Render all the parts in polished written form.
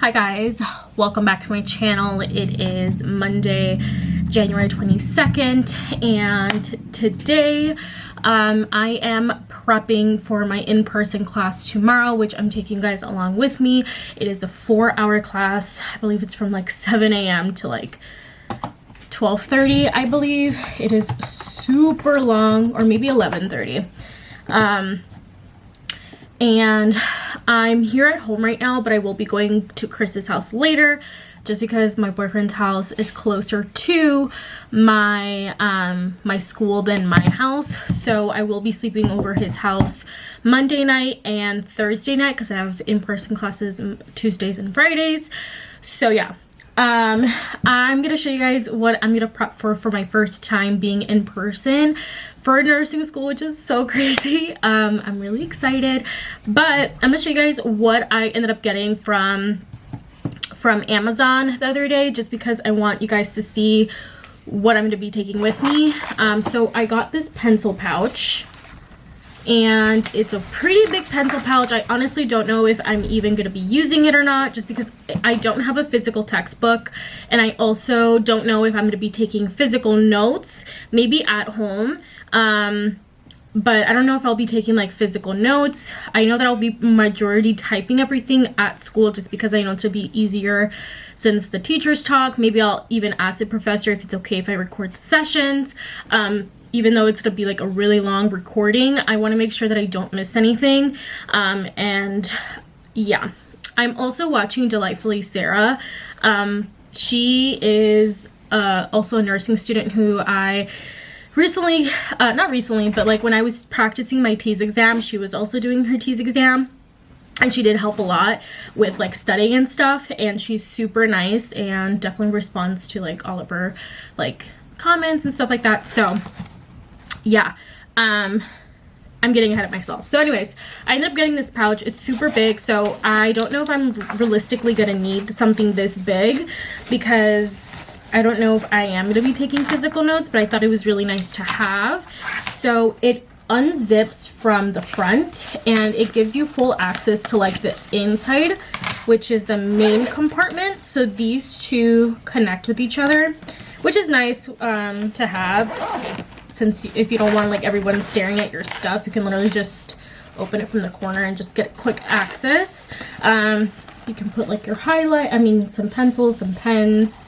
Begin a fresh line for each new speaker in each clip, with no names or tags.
Hi guys, welcome back to my channel. It is Monday, January 22nd, and today I am prepping for my in-person class tomorrow, which I'm taking you guys along with me. It is a 4-hour class. I believe it's from like 7 a.m. to like 12:30, I believe. It is super long, or maybe 11:30. And I'm here at home right now, but I will be going to Chris's house later just because my boyfriend's house is closer to my my school than my house. So I will be sleeping over his house Monday night and Thursday night because I have in-person classes Tuesdays and Fridays. So yeah, I'm gonna show you guys what I'm gonna prep for my first time being in person for nursing school, which is so crazy. I'm really excited, but I'm gonna show you guys what I ended up getting from Amazon the other day, just because I want you guys to see what I'm gonna be taking with me. So I got this pencil pouch, and it's a pretty big pencil pouch. I honestly don't know if I'm even going to be using it or not, just because I don't have a physical textbook, and I also don't know if I'm going to be taking physical notes, maybe at home, but I don't know if I'll be taking like physical notes. I know that I'll be majority typing everything at school just because I know to be easier since the teachers talk. Maybe I'll even ask the professor if it's okay if I record the sessions. Even though it's gonna be like a really long recording, I want to make sure that I don't miss anything. And yeah, I'm also watching Delightfully Sarah. She is also a nursing student who I recently, not recently, but like when I was practicing my TEAS exam, she was also doing her TEAS exam. And she did help a lot with like studying and stuff, and she's super nice and definitely responds to like all of her like comments and stuff like that. So yeah, I'm getting ahead of myself. So anyways, I ended up getting this pouch. It's super big, so I don't know if I'm realistically gonna need something this big, because I don't know if I am gonna be taking physical notes, but I thought it was really nice to have. So it unzips from the front, and it gives you full access to like the inside, which is the main compartment. So these two connect with each other, which is nice to have. Since if you don't want like everyone staring at your stuff, you can literally just open it from the corner and just get quick access. You can put like your some pencils, some pens,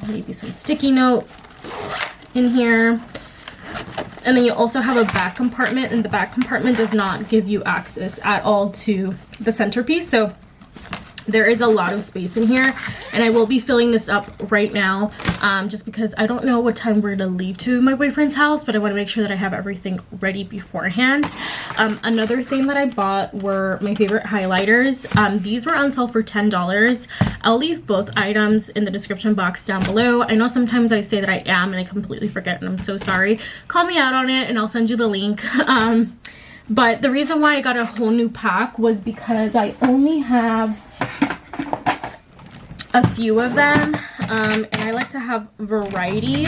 maybe some sticky notes in here. And then you also have a back compartment, and the back compartment does not give you access at all to the centerpiece. So there is a lot of space in here, and I will be filling this up right now, just because I don't know what time we're gonna leave to my boyfriend's house, but I want to make sure that I have everything ready beforehand. Another thing that I bought were my favorite highlighters. These were on sale for $10. I'll leave both items in the description box down below. I know sometimes I say that I am and I completely forget, and I'm so sorry. Call me out on it and I'll send you the link. But the reason why I got a whole new pack was because I only have a few of them, and I like to have variety.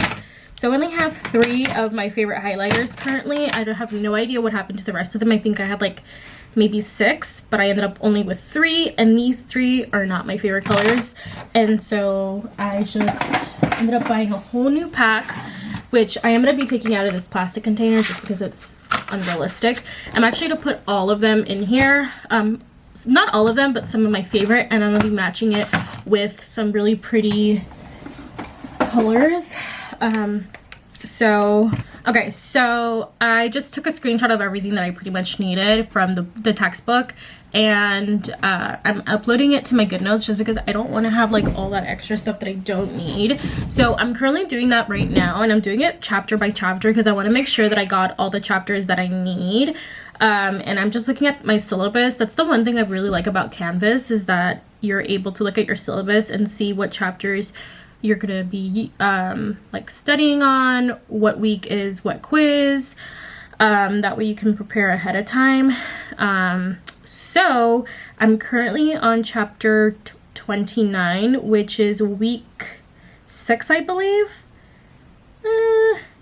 So I only have 3 of my favorite highlighters currently. I have no idea what happened to the rest of them. I think I had like maybe 6, but I ended up only with 3, and these 3 are not my favorite colors. And so I just ended up buying a whole new pack, which I am going to be taking out of this plastic container just because it's unrealistic. I'm actually going to put all of them in here. Not all of them, but some of my favorite, and I'm going to be matching it with some really pretty colors. Okay, so I just took a screenshot of everything that I pretty much needed from the textbook, and I'm uploading it to my GoodNotes just because I don't want to have like all that extra stuff that I don't need. So I'm currently doing that right now, and I'm doing it chapter by chapter because I want to make sure that I got all the chapters that I need. And I'm just looking at my syllabus. That's the one thing I really like about Canvas, is that you're able to look at your syllabus and see what chapters you're gonna be like studying on, what week is what quiz. That way you can prepare ahead of time. So I'm currently on chapter 29, which is week 6, I believe.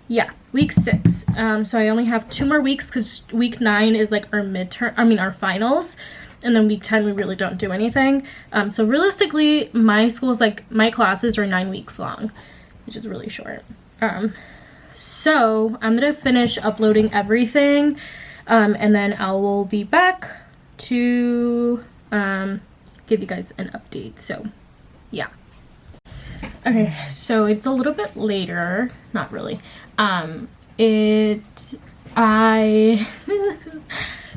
Yeah, week 6. So I only have 2 more weeks because week 9 is like our midterm, our finals. and then week 10 we really don't do anything. So realistically, my classes are 9 weeks long, which is really short. So I'm gonna finish uploading everything, and then I will be back to give you guys an update. So yeah. Okay, so it's a little bit later, not really. I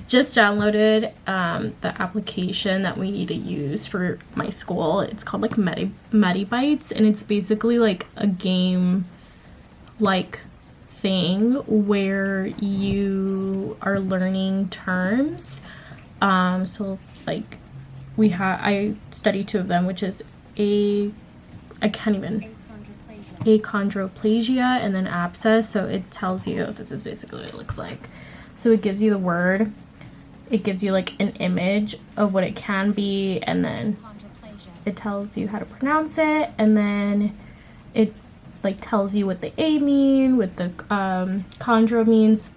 just downloaded the application that we need to use for my school. It's called like Medibytes, and it's basically like a game like thing where you are learning terms. So like I studied 2 of them, which is achondroplasia and then abscess. So it tells you, this is basically what it looks like. So it gives you the word, it gives you like an image of what it can be, and then it tells you how to pronounce it, and then it like tells you what the A mean, what the chondro means,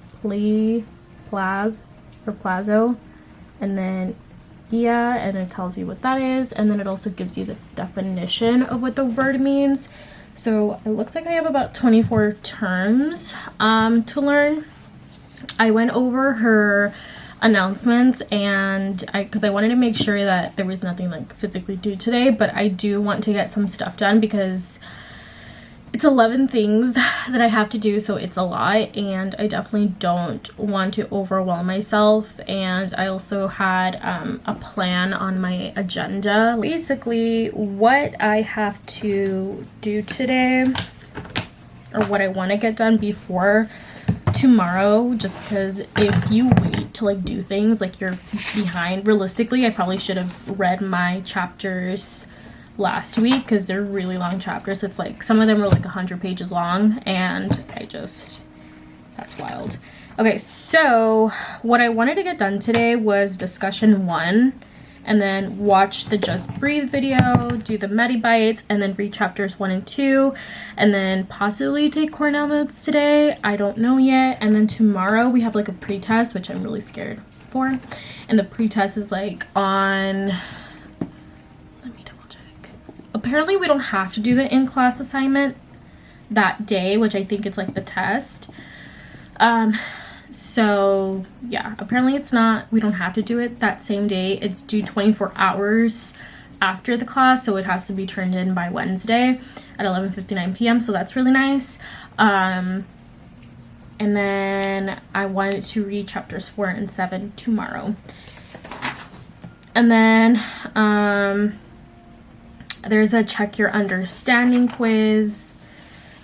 plazo, and then and it tells you what that is, and then it also gives you the definition of what the word means. So it looks like I have about 24 terms to learn. I went over her announcements, and because I wanted to make sure that there was nothing like physically due today, but I do want to get some stuff done because it's 11 things that I have to do, so it's a lot, and I definitely don't want to overwhelm myself. And I also had a plan on my agenda. Basically, what I have to do today, or what I want to get done before tomorrow, just because if you wait to like do things, like you're behind. Realistically, I probably should have read my chapters last week because they're really long chapters. It's like some of them were like 100 pages long, and that's wild. Okay, so what I wanted to get done today was discussion 1, and then watch the Just Breathe video, do the Medibytes, and then read chapters 1 and 2, and then possibly take Cornell notes today. I don't know yet. And then tomorrow we have like a pretest, which I'm really scared for, and the pretest is like on, apparently we don't have to do the in-class assignment that day, which I think it's like the test. So yeah, apparently it's not, we don't have to do it that same day. It's due 24 hours after the class, so it has to be turned in by Wednesday at 11:59 p.m. So that's really nice. And then I wanted to read chapters 4 and 7 tomorrow. And then there's a check your understanding quiz.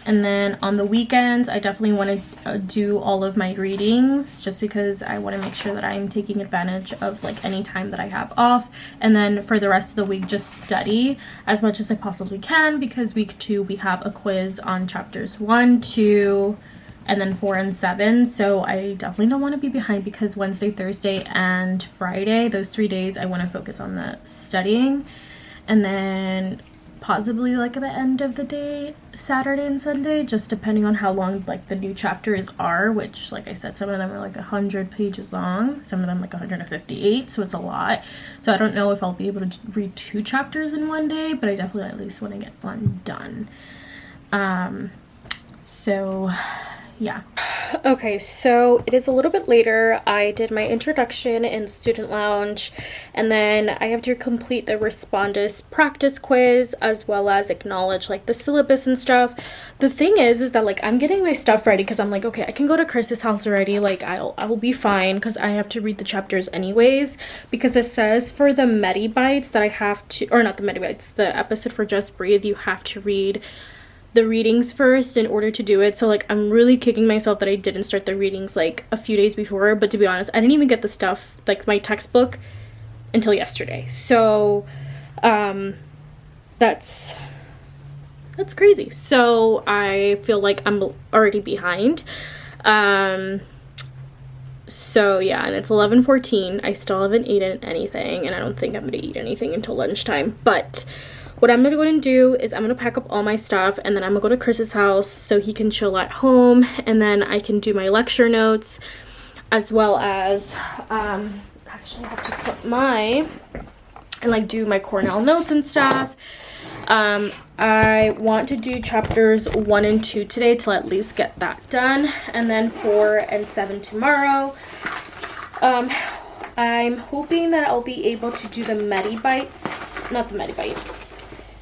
And then on the weekends, I definitely want to do all of my readings, just because I want to make sure that I'm taking advantage of like any time that I have off. And then for the rest of the week, just study as much as I possibly can, because week 2 we have a quiz on chapters 1, 2, and then 4 and 7. So I definitely don't want to be behind, because Wednesday, Thursday, and Friday, those 3 days, I want to focus on the studying. And then possibly like at the end of the day, Saturday and Sunday, just depending on how long like the new chapters are, which like I said, some of them are like 100 pages long, some of them like 158, so it's a lot. So I don't know if I'll be able to read 2 chapters in one day, but I definitely at least want to get one done. So yeah. Okay, so it is a little bit later. I did my introduction in student lounge, and then I have to complete the Respondus practice quiz, as well as acknowledge like the syllabus and stuff. The thing is that like I'm getting my stuff ready, because I'm like, okay, I can go to Chris's house already, like I will be fine, because I have to read the chapters anyways, because it says for the Medibytes that I have to, or not the Medibytes, the episode for Just Breathe, you have to read the readings first in order to do it. So like I'm really kicking myself that I didn't start the readings like a few days before, but to be honest, I didn't even get the stuff, like my textbook, until yesterday. So that's crazy. So I feel like I'm already behind. So yeah, and it's 11:14. I still haven't eaten anything, and I don't think I'm gonna eat anything until lunchtime. But what I'm gonna go and do is I'm gonna pack up all my stuff, and then I'm gonna go to Chris's house so he can chill at home, and then I can do my lecture notes, as well as I have to put my, and like do my Cornell notes and stuff. I want to do chapters 1 and 2 today to at least get that done, and then 4 and 7 tomorrow. I'm hoping that I'll be able to do the Medibites, not the Medibites.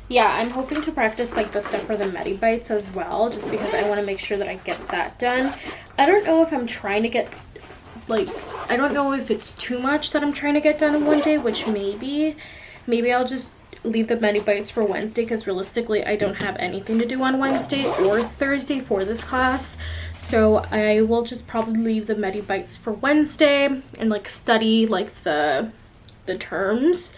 Yeah, I'm hoping to practice like the stuff for the Medibites as well, just because I want to make sure that I get that done. I don't know if I'm trying to get, like, I don't know if it's too much that I'm trying to get done in one day, which maybe I'll just leave the Medibites for Wednesday, because realistically I don't have anything to do on Wednesday or Thursday for this class. So I will just probably leave the Medibites for Wednesday and like study like the terms.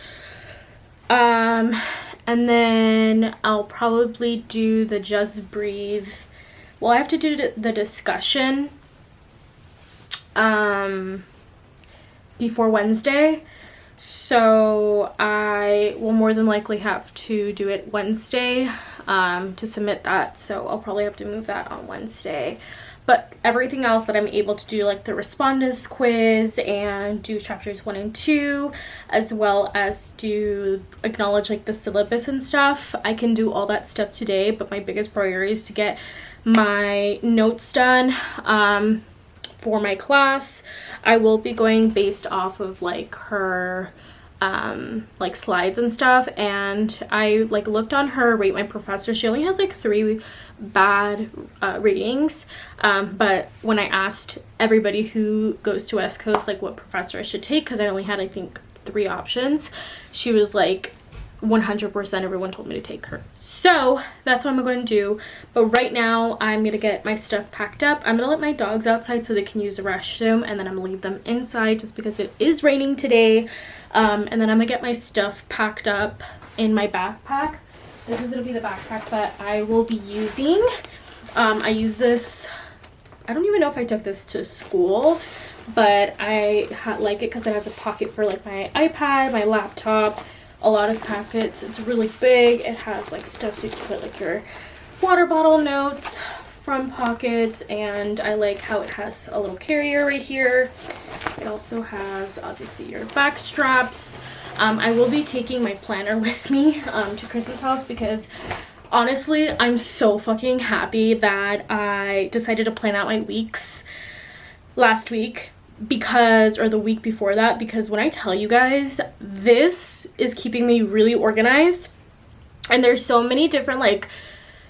And then I'll probably do the Just Breathe. Well, I have to do the discussion before Wednesday. So I will more than likely have to do it Wednesday to submit that. So I'll probably have to move that on Wednesday. But everything else that I'm able to do, like the Respondus quiz and do chapters 1 and 2, as well as do acknowledge like the syllabus and stuff, I can do all that stuff today. But my biggest priority is to get my notes done for my class. I will be going based off of like her like slides and stuff, and I like looked on her Rate My Professor. She only has like 3 bad ratings, but when I asked everybody who goes to West Coast like what professor I should take, because I only had I think 3 options, she was like 100% everyone told me to take her. So that's what I'm going to do. But right now I'm going to get my stuff packed up. I'm going to let my dogs outside so they can use the restroom, and then I'm going to leave them inside just because it is raining today. And then I'm going to get my stuff packed up in my backpack. This is going to be the backpack that I will be using. I use this, I don't even know if I took this to school, but I like it because it has a pocket for like my iPad, my laptop, a lot of packets. It's really big. It has like stuff so you can put like your water bottle notes, front pockets, and I like how it has a little carrier right here. It also has obviously your back straps. I will be taking my planner with me to Chris's house, because honestly I'm so fucking happy that I decided to plan out my weeks last week, because, or the week before that, because when I tell you guys, this is keeping me really organized. And there's so many different like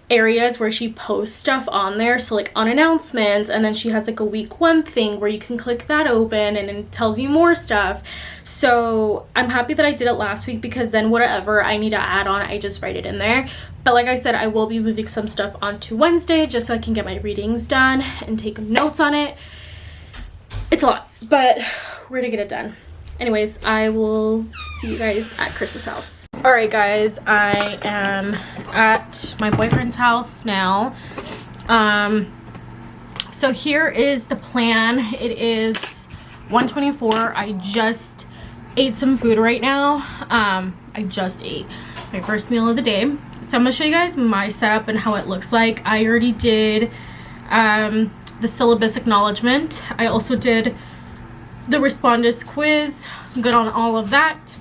areas where she posts stuff on there, so like on announcements, and then she has like a week 1 thing where you can click that open and it tells you more stuff. So I'm happy that I did it last week, because then whatever I need to add on, I just write it in there. But like I said, I will be moving some stuff onto Wednesday just so I can get my readings done and take notes on it. It's a lot, but we're gonna get it done. Anyways, I will see you guys at Chris's house. All right, guys, I am at my boyfriend's house now. So here is the plan. It is 1:24. I just ate some food right now. I just ate my first meal of the day. So I'm gonna show you guys my setup and how it looks like. I already did the syllabus acknowledgement. I also did the Respondus quiz. I'm good on all of that.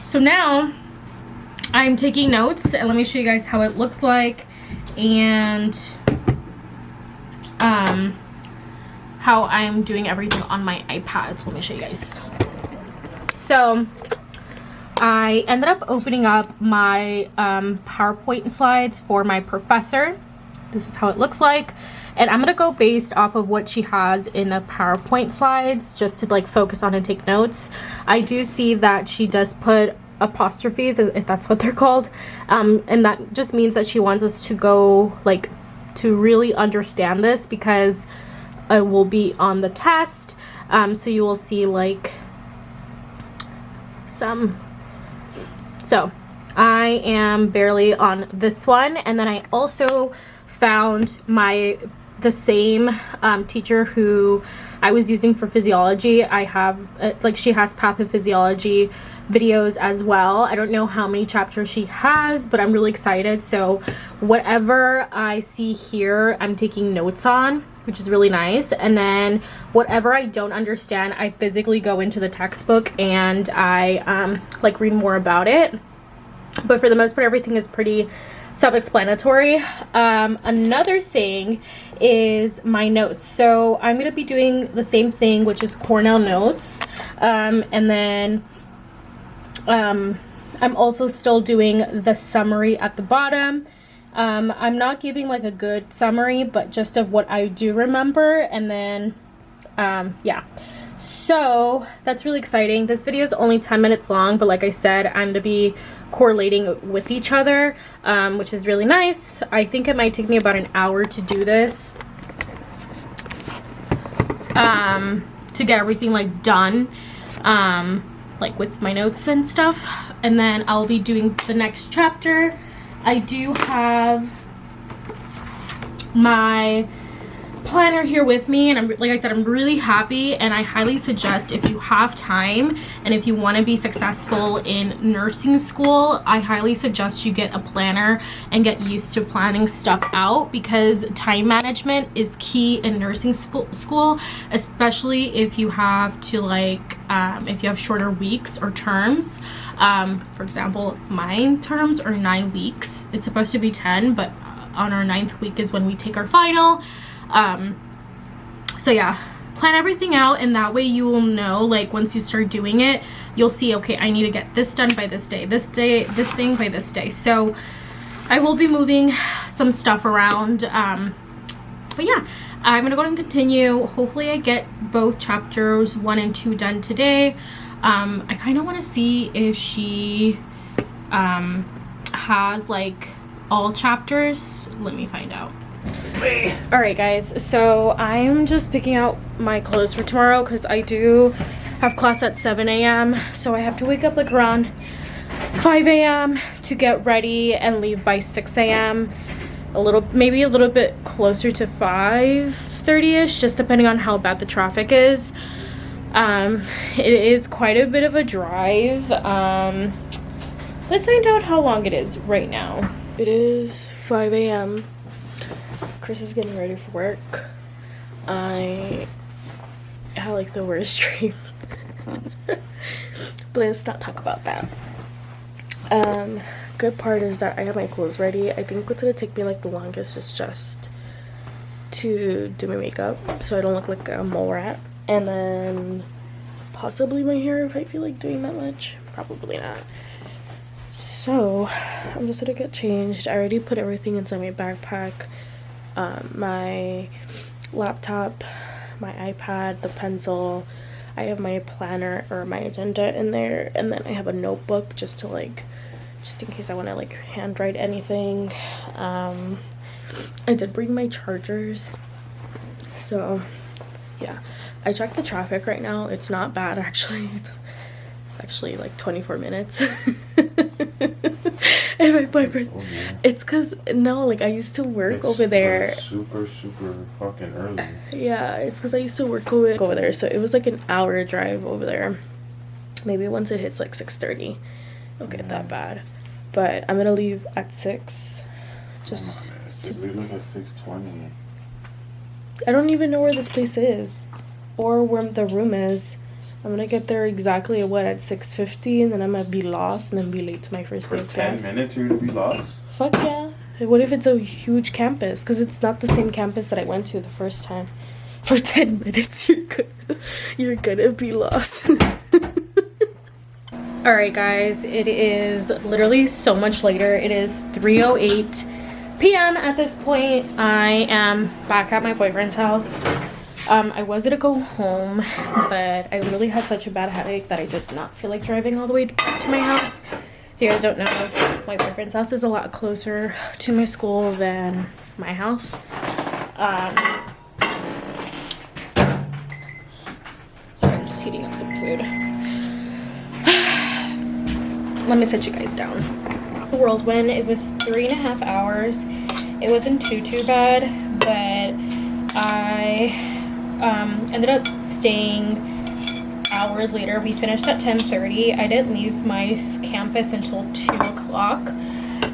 So now I'm taking notes, and let me show you guys how it looks like, and how I'm doing everything on my iPad. So let me show you guys. So I ended up opening up my PowerPoint slides for my professor. This is how it looks like. And I'm gonna go based off of what she has in the PowerPoint slides, just to like focus on and take notes. I do see that she does put apostrophes, if that's what they're called, and that just means that she wants us to go like to really understand this, because it will be on the test. So you will see like some. So I am barely on this one, and then I also found the same teacher who I was using for physiology. I have like she has Pathophysiology videos as well. I don't know how many chapters she has, but I'm really excited. So whatever I see here, I'm taking notes on, which is really nice. And then whatever I don't understand, I physically go into the textbook and I like read more about it. But for the most part, everything is pretty self-explanatory. Another thing is my notes. So I'm going to be doing the same thing, which is Cornell notes. And then I'm also still doing the summary at the bottom. I'm not giving like a good summary, but just of what I do remember. And then yeah, so that's really exciting. This video is only 10 minutes long, but like I said, I'm going to be correlating with each other, which is really nice. I think it might take me about an hour to do this, to get everything like done, like with my notes and stuff. And then I'll be doing the next chapter. I do have my planner here with me, and like I said, I'm really happy, and I highly suggest, if you have time and if you want to be successful in nursing school, I highly suggest you get a planner and get used to planning stuff out, because time management is key in nursing school, especially if you have to like if you have shorter weeks or terms. For example, my terms are 9 weeks. It's supposed to be 10, but on our 9th week is when we take our final. So yeah, plan everything out, and that way you will know, like once you start doing it, you'll see, okay, I need to get this done by this day, this thing by this day. So I will be moving some stuff around, but yeah, I'm gonna go and continue. Hopefully I get both chapters 1 and 2 done today. I kind of want to see if she has like all chapters. Let me find out. Alright guys, so I'm just picking out my clothes for tomorrow, because I do have class at 7 a.m. so I have to wake up like around 5 a.m. to get ready and leave by 6 a.m. maybe a little bit closer to 5:30ish, just depending on how bad the traffic is. It is quite a bit of a drive. Let's find out how long it is right now. It is 5 a.m. Chris is getting ready for work. I had like the worst dream. But let's not talk about that. Good part is that I have my clothes ready. I think what's gonna take me like the longest is just to do my makeup so I don't look like a mole rat. And then possibly my hair if I feel like doing that much. Probably not. So I'm just gonna get changed. I already put everything inside my backpack. My laptop, my iPad, the pencil. I have my planner or my agenda in there, and then I have a notebook just in case I want to like handwrite anything. I did bring my chargers, so yeah. I checked the traffic right now. It's not bad actually. It's actually like 24 minutes. And my boyfriend, oh, yeah. It's because no, like I used to work over there super fucking early. Yeah, it's because I used to work over there, so it was like an hour drive over there. Maybe once it hits like 6:30 it'll get that bad, but I'm gonna leave at 6. Just leave like at 6:20. I don't even know where this place is or where the room is. I'm gonna get there exactly at 6:50, and then I'm gonna be lost and then be late to my first day of class. 10 minutes you're gonna be lost? Fuck yeah. What if it's a huge campus? Because it's not the same campus that I went to the first time. For 10 minutes you're gonna be lost. Alright guys, it is literally so much later. It is 3:08 p.m. at this point. I am back at my boyfriend's house. I was gonna go home, but I literally had such a bad headache that I did not feel like driving all the way back to my house. If you guys don't know, my boyfriend's house is a lot closer to my school than my house. Sorry, I'm just heating up some food. Let me set you guys down. The whirlwind, it was 3.5 hours. It wasn't too bad, but I ended up staying hours later. We finished at 10:30. I didn't leave my campus until 2 o'clock.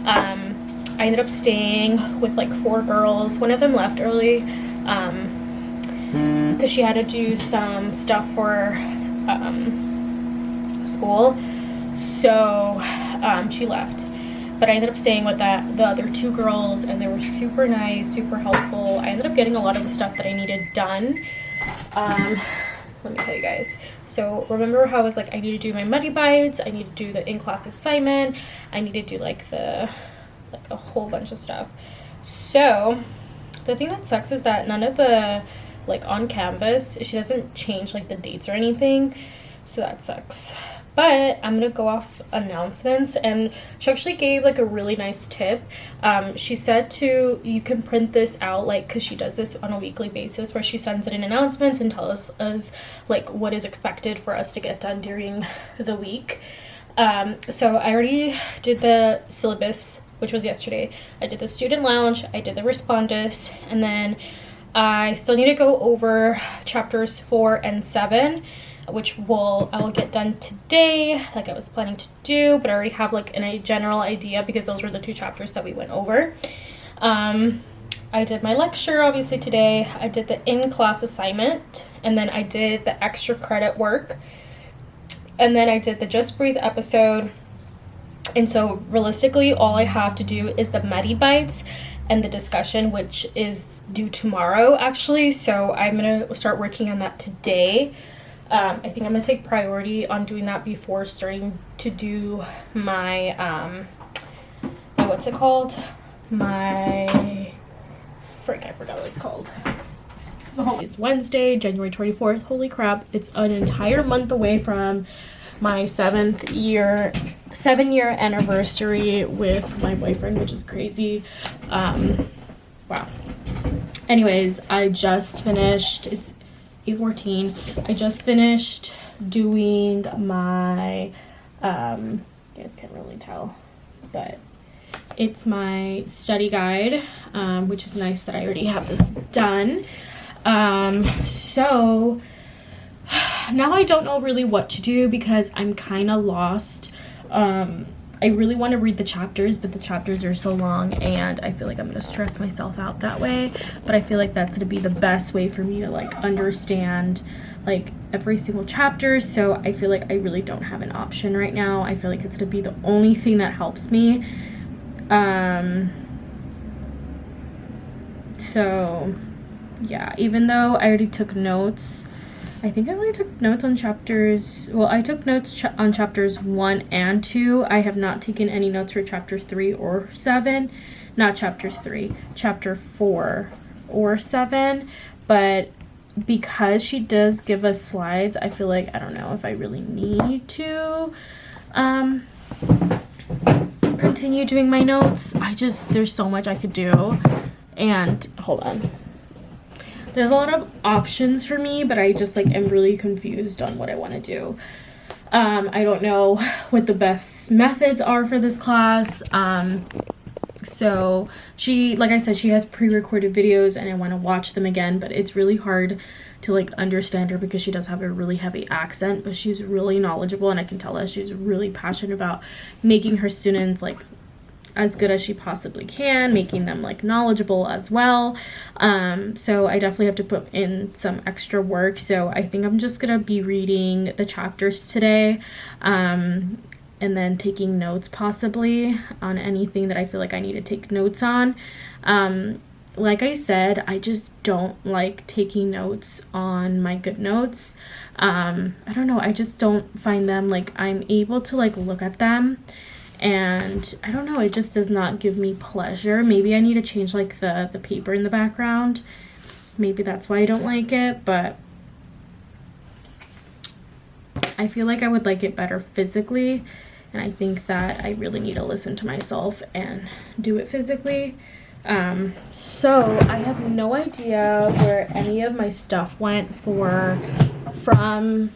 I ended up staying with like 4 girls. One of them left early because she had to do some stuff for school. So she left. But I ended up staying with the other 2 girls, and they were super nice, super helpful. I ended up getting a lot of the stuff that I needed done. Let me tell you guys. So remember how I was like, I need to do my Muddy Bites, I need to do the in-class assignment, I need to do like a whole bunch of stuff. So the thing that sucks is that none of the like on Canvas, she doesn't change like the dates or anything, so that sucks. But I'm gonna go off announcements, and she actually gave like a really nice tip. She said you can print this out, like, because she does this on a weekly basis where she sends it in announcements and tells us like what is expected for us to get done during the week. So I already did the syllabus, which was yesterday. I did the student lounge, I did the respondus, and then I still need to go over chapters 4 and 7, which I will get done today, like I was planning to do, but I already have like a general idea because those were the 2 chapters that we went over. I did my lecture obviously today. I did the in-class assignment, and then I did the extra credit work, and then I did the Just Breathe episode. And so realistically, all I have to do is the Muddy Bites and the discussion, which is due tomorrow actually. So I'm gonna start working on that today. I think I'm gonna take priority on doing that before starting to do my what's it called? I forgot what it's called. It's Wednesday, January 24th. Holy crap, it's an entire month away from my 7-year anniversary with my boyfriend, which is crazy. Wow. Anyways, I just finished, it's 8:14. I just finished doing my, you guys can't really tell, but it's my study guide, which is nice that I already have this done. So now I don't know really what to do because I'm kind of lost. I really want to read the chapters, but the chapters are so long and I feel like I'm going to stress myself out that way. But I feel like that's going to be the best way for me to like understand like every single chapter. So I feel like I really don't have an option right now. I feel like it's going to be the only thing that helps me. So yeah, even though I already took notes, I think I only took notes on chapters, well, I took notes on chapters 1 and 2. I have not taken any notes for chapter 3 or 7. Not chapter 3, chapter 4 or 7. But because she does give us slides, I feel like, I don't know if I really need to continue doing my notes. There's so much I could do. And, hold on. There's a lot of options for me, but I just like am really confused on what I want to do. I don't know what the best methods are for this class. So she, like I said, she has pre-recorded videos and I want to watch them again, but it's really hard to like understand her because she does have a really heavy accent, but she's really knowledgeable and I can tell that she's really passionate about making her students like as good as she possibly can, making them like knowledgeable as well. So I definitely have to put in some extra work. So I think I'm just gonna be reading the chapters today, and then taking notes possibly on anything that I feel like I need to take notes on. Like I said, I just don't like taking notes on my GoodNotes. I don't know, I just don't find them like I'm able to like look at them. And I don't know, it just does not give me pleasure. Maybe I need to change like the paper in the background. Maybe that's why I don't like it, but I feel like I would like it better physically. And I think that I really need to listen to myself and do it physically. So I have no idea where any of my stuff went from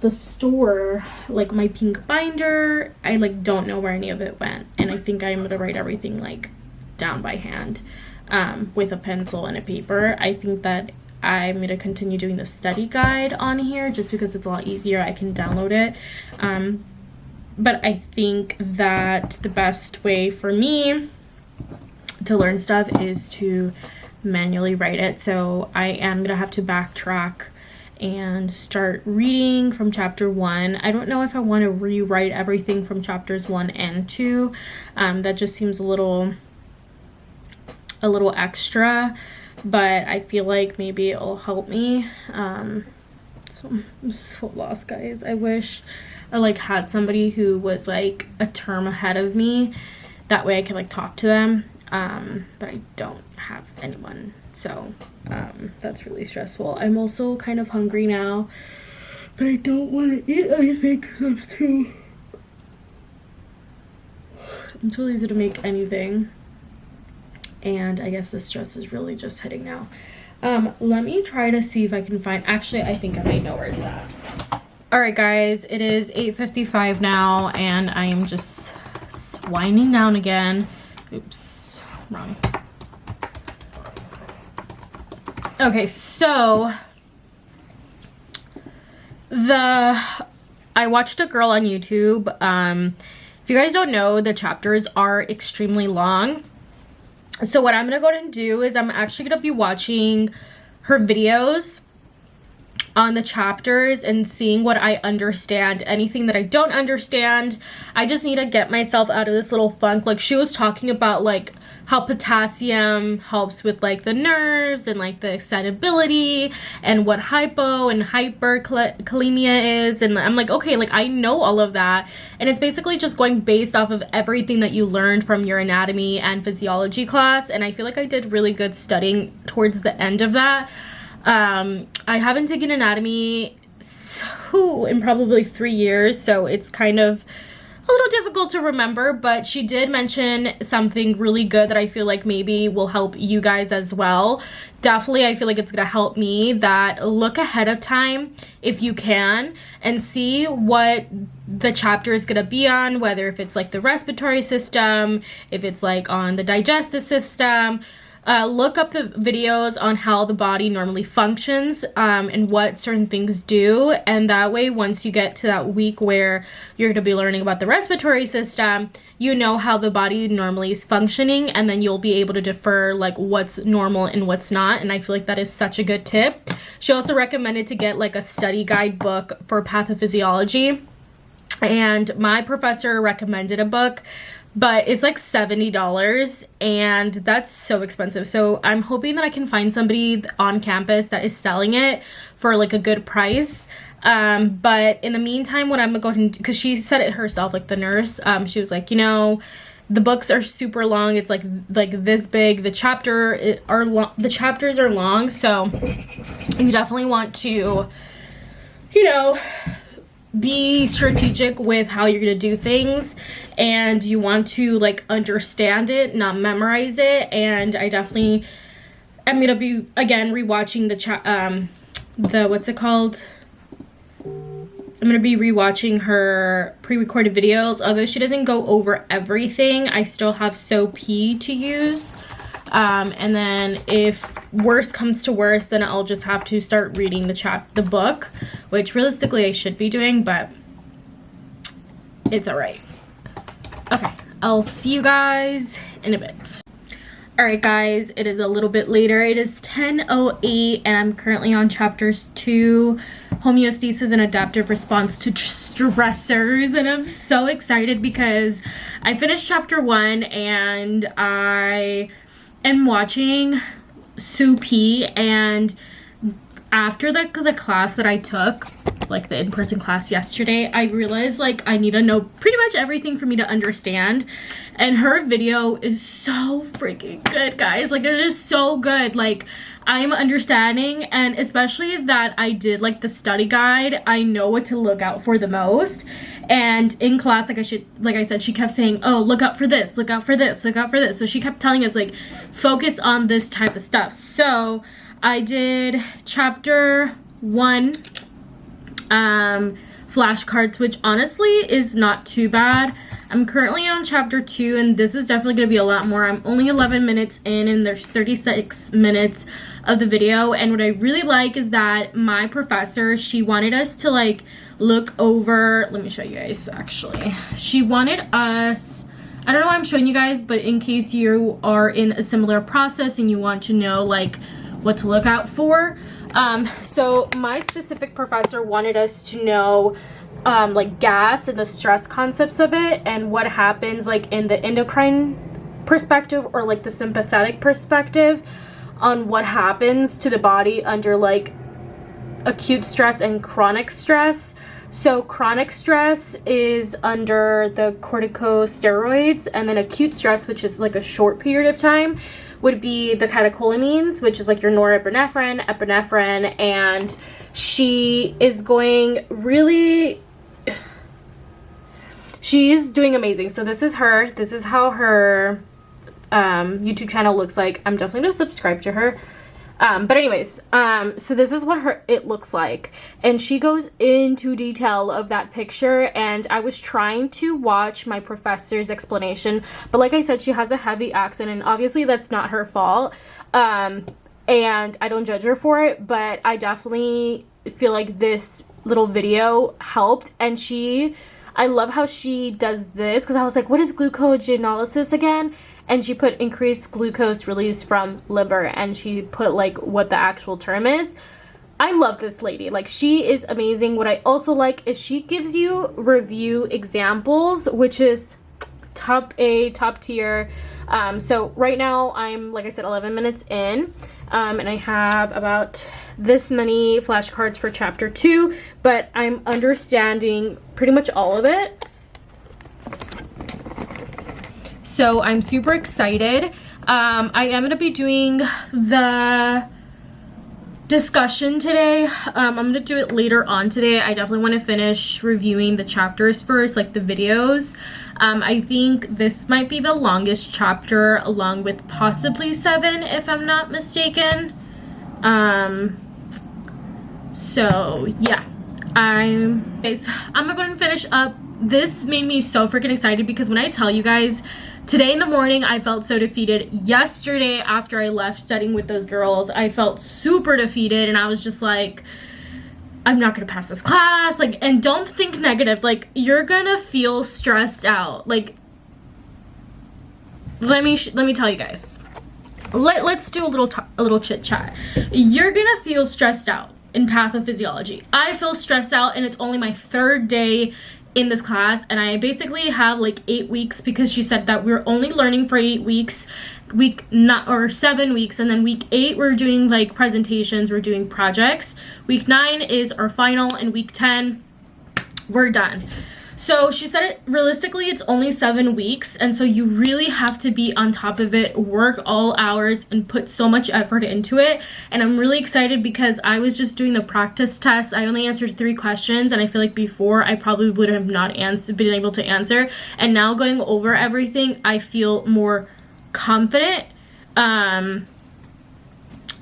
the store, like my pink binder. I like don't know where any of it went, and I think I'm gonna write everything like down by hand with a pencil and a paper. I think that I'm going to continue doing the study guide on here just because it's a lot easier. I can download it. But I think that the best way for me to learn stuff is to manually write it. So I am going to have to backtrack and start reading from chapter 1. I don't know if I want to rewrite everything from chapters 1 and 2. That just seems a little extra, but I feel like maybe it'll help me. So I'm so lost, guys. I wish I like had somebody who was like a term ahead of me. That way I could like talk to them. But I don't have anyone. So that's really stressful. I'm also kind of hungry now, but I don't want to eat anything because I'm too lazy to make anything. And I guess the stress is really just hitting now. Let me try to see if I can find, actually I think I might know where it's at. All right, guys, it is 8:55 now, and I am just winding down again. Oops, wrong. Okay, so I watched a girl on YouTube. If you guys don't know, the chapters are extremely long. So what I'm gonna go ahead and do is I'm actually gonna be watching her videos on the chapters and seeing what I understand. Anything that I don't understand, I just need to get myself out of this little funk. Like, she was talking about like how potassium helps with like the nerves and like the excitability, and what hypo and hyperkalemia is, and I'm like, okay, like I know all of that, and it's basically just going based off of everything that you learned from your anatomy and physiology class, and I feel like I did really good studying towards the end of that. I haven't taken anatomy in probably 3 years, so it's kind of a little difficult to remember, but she did mention something really good that I feel like maybe will help you guys as well. Definitely, I feel like it's gonna help me. That look ahead of time if you can and see what the chapter is gonna be on, whether if it's like the respiratory system, if it's like on the digestive system. Look up the videos on how the body normally functions, and what certain things do, and that way once you get to that week where you're going to be learning about the respiratory system, you know how the body normally is functioning, and then you'll be able to defer like what's normal and what's not, and I feel like that is such a good tip. She also recommended to get like a study guide book for pathophysiology, and my professor recommended a book, but it's like $70, and that's so expensive. So I'm hoping that I can find somebody on campus that is selling it for like a good price. But in the meantime, what I'm going to do, because she said it herself, like the nurse, she was like, you know, the books are super long. It's like this big. The chapters are long, so you definitely want to, you know, be strategic with how you're gonna do things, and you want to like understand it, not memorize it. And I definitely am gonna be again rewatching the what's it called? I'm gonna be rewatching her pre-recorded videos. Although she doesn't go over everything, I still have SOP to use. And then if worse comes to worse, then I'll just have to start reading the book, which realistically I should be doing, but it's all right. Okay, I'll see you guys in a bit. All right, guys, it is a little bit later. It is 10:08, and I'm currently on chapters 2, homeostasis and adaptive response to stressors, and I'm so excited because I finished chapter 1, and I am watching SOP, and after the class that I took, like the in-person class yesterday, I realized like I need to know pretty much everything for me to understand, and her video is so freaking good, guys. Like, it is so good. Like, I'm understanding, and especially that I did like the study guide, I know what to look out for the most. And in class, like I said, she kept saying, oh, look out for this, look out for this, look out for this. So she kept telling us like, focus on this type of stuff. So I did chapter 1 flashcards, which honestly is not too bad. I'm currently on chapter 2, and this is definitely going to be a lot more. I'm only 11 minutes in, and there's 36 minutes of the video. And what I really like is that my professor, she wanted us to like look over, let me show you guys actually. She wanted us, I don't know why I'm showing you guys, but in case you are in a similar process and you want to know like what to look out for. So my specific professor wanted us to know like gas and the stress concepts of it and what happens like in the endocrine perspective or like the sympathetic perspective on what happens to the body under like acute stress and chronic stress. So chronic stress is under the corticosteroids, and then acute stress, which is like a short period of time, would be the catecholamines, which is like your norepinephrine, epinephrine, and she is going really, she is doing amazing. So this is her, this is how her YouTube channel looks like. I'm definitely gonna subscribe to her. But anyways, so this is what it looks like, and she goes into detail of that picture, and I was trying to watch my professor's explanation, but like I said, she has a heavy accent, and obviously that's not her fault, and I don't judge her for it, but I definitely feel like this little video helped. And I love how she does this, because I was like, what is glucogenolysis again? And she put increased glucose release from liver, and she put like what the actual term is. I love this lady, like she is amazing. What I also like is she gives you review examples, which is top tier. So right now I'm, like I said, 11 minutes in, and I have about this many flashcards for chapter 2, but I'm understanding pretty much all of it. So I'm super excited. I am going to be doing the discussion today. I'm going to do it later on today. I definitely want to finish reviewing the chapters first, like the videos. I think this might be the longest chapter, along with possibly 7, if I'm not mistaken. So yeah, I'm gonna go ahead and finish up. This made me so freaking excited, because when I tell you guys, today in the morning I felt so defeated. Yesterday after I left studying with those girls, I felt super defeated, and I was just like, I'm not gonna pass this class. Like, and don't think negative, like you're gonna feel stressed out. Like, let me tell you guys, let's do a little chit chat. You're gonna feel stressed out in pathophysiology. I feel stressed out, and it's only my 3rd day in this class, and I basically have like 8 weeks, because she said that we're only learning for 8 weeks, 7 weeks, and then week 8 we're doing like presentations, we're doing projects, week 9 is our final, and week 10 we're done. So she said it realistically it's only 7 weeks, and so you really have to be on top of it, work all hours, and put so much effort into it. And I'm really excited because I was just doing the practice test. I only answered 3 questions, and I feel like before I probably would have not been able to answer. And now going over everything, I feel more confident.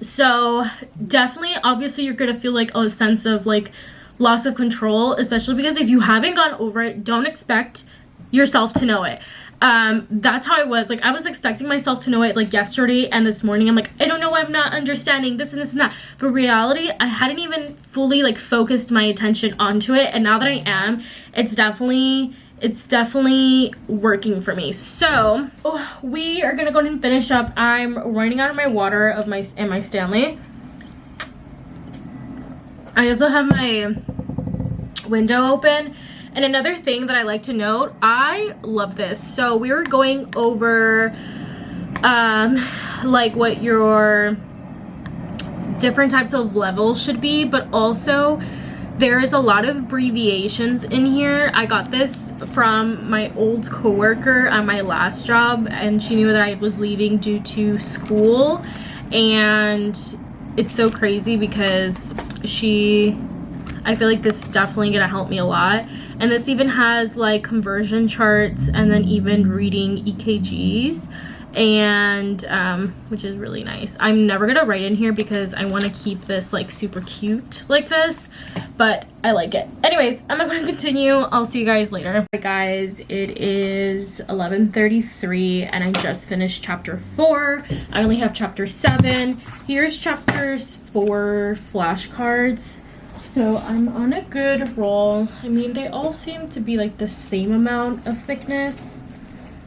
So definitely, obviously you're gonna feel like a sense of like loss of control, especially because if you haven't gone over it, don't expect yourself to know it. That's how I was. Like, I was expecting myself to know it like yesterday and this morning. I'm like, I don't know why I'm not understanding this and this and that. But reality, I hadn't even fully like focused my attention onto it, and now that I am, it's definitely working for me. So we are gonna go ahead and finish up. I'm running out of my water in my Stanley. I also have my window open. And another thing that I like to note, I love this. So we were going over like what your different types of levels should be, but also there is a lot of abbreviations in here. I got this from my old coworker at my last job, and she knew that I was leaving due to school, and it's so crazy because I feel like this is definitely gonna help me a lot. And this even has like conversion charts, and then even reading EKGs. and which is really nice. I'm never gonna write in here because I want to keep this like super cute like this, but I like it. Anyways, I'm not going to continue. I'll see you guys later. Alright guys, it is 11:33 and I just finished chapter 4. I only have chapter 7. Here's chapters 4 flashcards. So I'm on a good roll. I mean, they all seem to be like the same amount of thickness.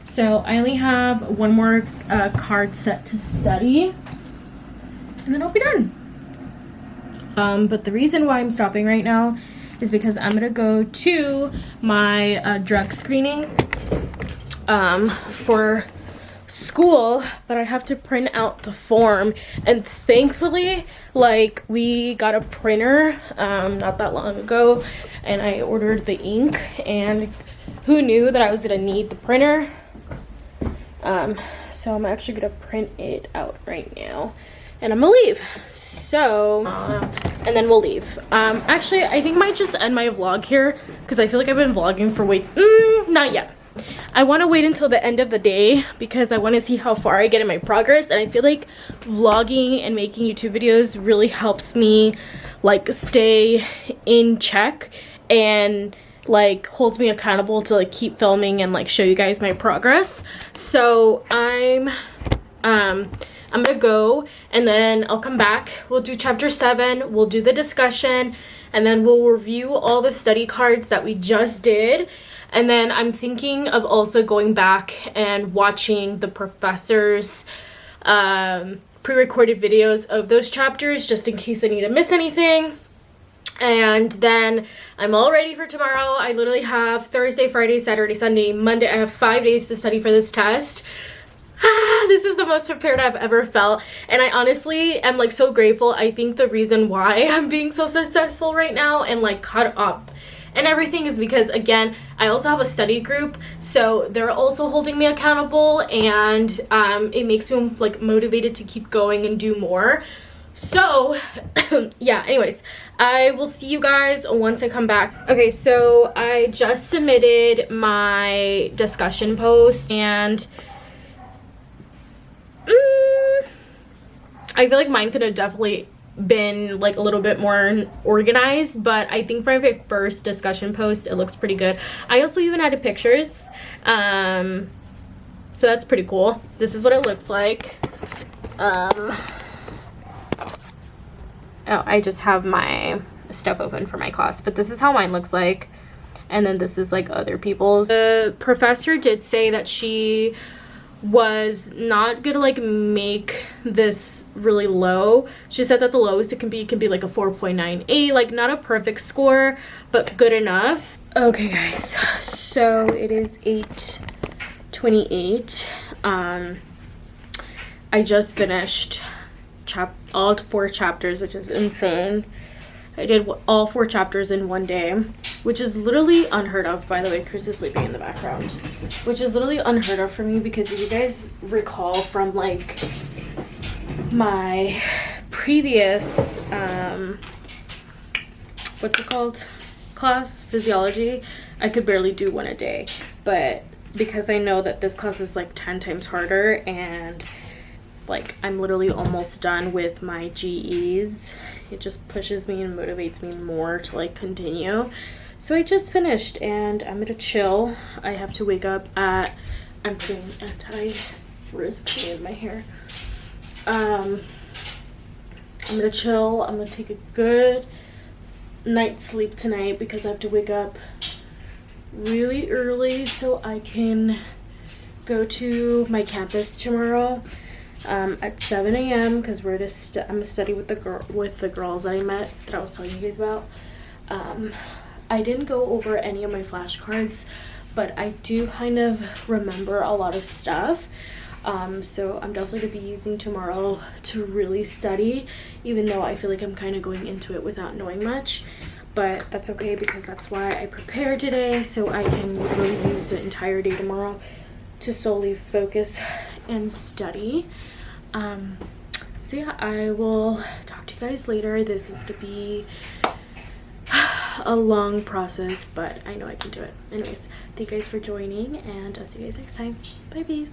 So I only have one more card set to study, and then I'll be done. But the reason why I'm stopping right now is because I'm gonna go to my drug screening for school, but I have to print out the form, and thankfully like we got a printer not that long ago, and I ordered the ink, and who knew that I was gonna need the printer. So I'm actually gonna print it out right now and I'm gonna leave. So and then we'll leave. Actually I think I might just end my vlog here because I feel like I've been vlogging for not yet. I want to wait until the end of the day because I want to see how far I get in my progress, and I feel like vlogging and making YouTube videos really helps me like stay in check and like holds me accountable to like keep filming and like show you guys my progress. So I'm gonna go, and then I'll come back. We'll do chapter 7, we'll do the discussion, and then we'll review all the study cards that we just did. And then I'm thinking of also going back and watching the professor's pre-recorded videos of those chapters just in case I need to miss anything. And then I'm all ready for tomorrow. I literally have Thursday, Friday, Saturday, Sunday, Monday. I have 5 days to study for this test. This is the most prepared I've ever felt, and I honestly am like so grateful. I think the reason why I'm being so successful right now and like caught up and everything is because, again, I also have a study group, so they're also holding me accountable, and it makes me like motivated to keep going and do more. So yeah, anyways, I will see you guys once I come back. Okay, so I just submitted my discussion post, and I feel like mine could have definitely been like a little bit more organized, but I think for my first discussion post it looks pretty good. I also even added pictures, so that's pretty cool. This is what it looks like. Oh, I just have my stuff open for my class, but this is how mine looks like, and then this is like other people's. The professor did say that she was not gonna like make this really low. She said that the lowest it can be like a 4.98, like not a perfect score, but good enough. Okay guys, so it is 8:28. I just finished all 4 chapters, which is insane. I did all 4 chapters in one day, which is literally unheard of. By the way, Chris is sleeping in the background, which is literally unheard of for me, because if you guys recall from like my previous what's it called, class, physiology, I could barely do one a day. But because I know that this class is like 10 times harder, and like I'm literally almost done with my GEs, it just pushes me and motivates me more to like continue. So I just finished and I'm gonna chill. I have to wake up at, I'm putting anti-frizz cream in my hair. I'm gonna chill. I'm gonna take a good night's sleep tonight because I have to wake up really early so I can go to my campus tomorrow at 7 a.m. because I'm gonna study with the girls that I met, that I was telling you guys about. I didn't go over any of my flashcards, but I do kind of remember a lot of stuff. So I'm definitely gonna be using tomorrow to really study, even though I feel like I'm kind of going into it without knowing much. But that's okay because that's why I prepared today, so I can really use the entire day tomorrow to solely focus and study. So yeah, I will talk to you guys later. This is gonna be a long process, but I know I can do it. Anyways, thank you guys for joining, and I'll see you guys next time. Bye, peace.